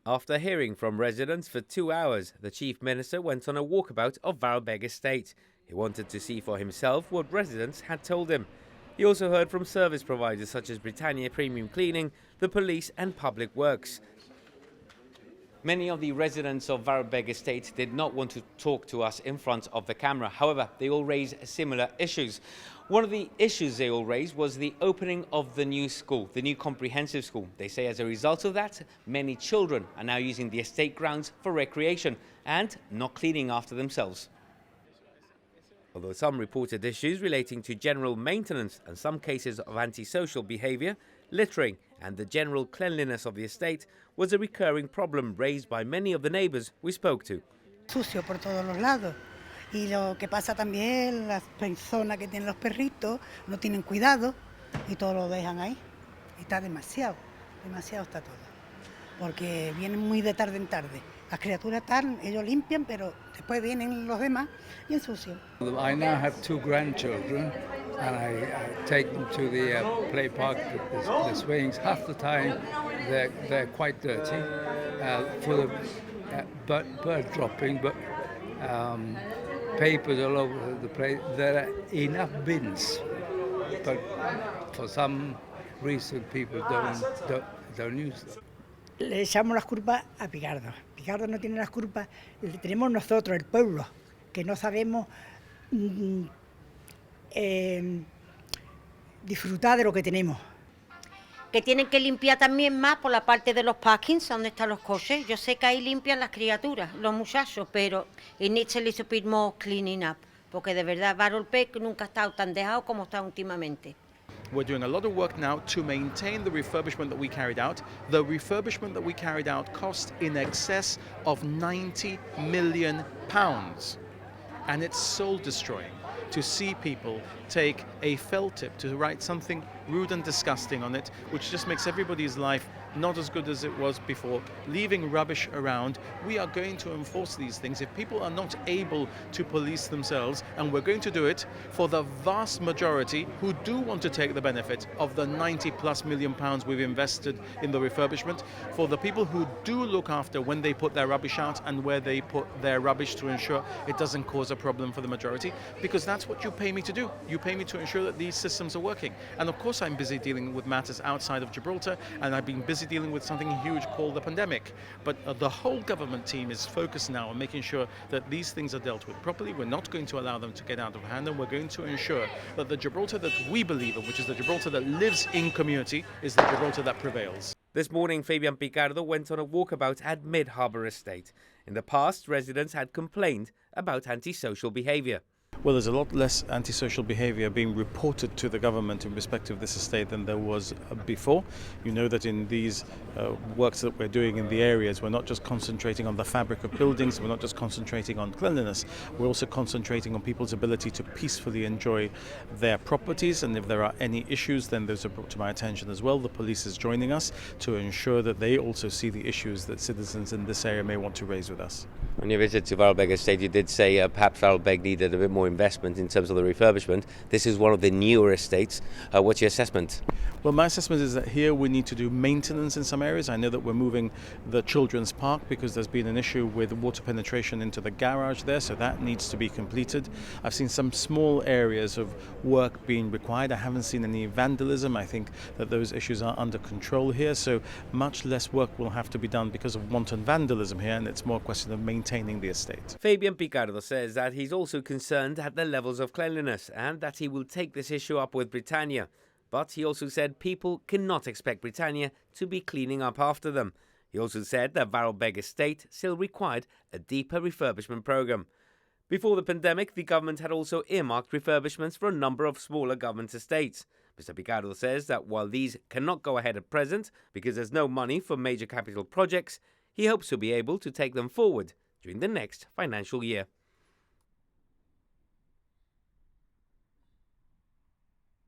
After hearing from residents for 2 hours, the Chief Minister went on a walkabout of Varyl Begg estate. He wanted to see for himself what residents had told him. He also heard from service providers such as Britannia Premium Cleaning, the police and Public Works. Many of the residents of Varyl Begg estate did not want to talk to us in front of the camera. However, they all raised similar issues. One of the issues they all raised was the opening of the new school, the new comprehensive school. They say as a result of that, many children are now using the estate grounds for recreation and not cleaning after themselves. Although some reported issues relating to general maintenance and some cases of antisocial behaviour, littering and the general cleanliness of the estate was a recurring problem raised by many of the neighbours we spoke to. Sucio por todos los lados. Y lo que pasa también, las personas que tienen los perritos no tienen cuidado y todo lo dejan ahí. Y está demasiado está todo. Porque vienen muy de tarde en tarde. Las criaturas están, ellos limpian, pero después vienen los demás y ensucian. I now have 2 grandchildren and I take them to the play park, the swings. Half the time they're quite dirty, full of bird dropping, but papers all over the place. There are enough bins, but for some reason people don't use them. Le echamos las culpas a Picardo. Picardo no tiene las culpas, le tenemos nosotros, el pueblo, que no sabemos disfrutar de lo que tenemos. Que tienen que limpiar también más por la parte de los parkings, donde están los coches. Yo sé que ahí limpian las criaturas, los muchachos, pero it needs a little bit more cleaning up, porque de verdad Varyl Begg nunca ha estado tan dejado como está últimamente. We're doing a lot of work now to maintain the refurbishment that we carried out. The refurbishment that we carried out cost in excess of £90 million. And it's soul destroying to see people take a felt tip to write something rude and disgusting on it, which just makes everybody's life not as good as it was before, leaving rubbish around. We are going to enforce these things if people are not able to police themselves, and we're going to do it for the vast majority who do want to take the benefit of the £90+ million we've invested in the refurbishment, for the people who do look after when they put their rubbish out and where they put their rubbish to ensure it doesn't cause a problem for the majority, because that's what you pay me to do. You pay me to ensure that these systems are working. And of course I'm busy dealing with matters outside of Gibraltar, and I've been busy dealing with something huge called the pandemic. But the whole government team is focused now on making sure that these things are dealt with properly. We're not going to allow them to get out of hand, and we're going to ensure that the Gibraltar that we believe in, which is the Gibraltar that lives in community, is the Gibraltar that prevails. This morning, Fabian Picardo went on a walkabout at Mid-Harbour Estate. In the past, residents had complained about antisocial behaviour. Well, there's a lot less antisocial behaviour being reported to the government in respect of this estate than there was before. You know that in these works that we're doing in the areas, we're not just concentrating on the fabric of buildings, we're not just concentrating on cleanliness, we're also concentrating on people's ability to peacefully enjoy their properties, and if there are any issues, then those are brought to my attention as well. The police is joining us to ensure that they also see the issues that citizens in this area may want to raise with us. On your visit to Varyl Begg estate, you did say perhaps Varyl Begg needed a bit more investment in terms of the refurbishment. This is one of the newer estates. What's your assessment? Well, my assessment is that here we need to do maintenance in some areas. I know that we're moving the children's park because there's been an issue with water penetration into the garage there, so that needs to be completed. I've seen some small areas of work being required. I haven't seen any vandalism. I think that those issues are under control here, so much less work will have to be done because of wanton vandalism here, and it's more a question of maintaining the estate. Fabian Picardo says that he's also concerned at the levels of cleanliness and that he will take this issue up with Britannia. But he also said people cannot expect Britannia to be cleaning up after them. He also said that Varyl Begg estate still required a deeper refurbishment programme. Before the pandemic, the government had also earmarked refurbishments for a number of smaller government estates. Mr. Picardo says that while these cannot go ahead at present because there's no money for major capital projects, he hopes to be able to take them forward during the next financial year.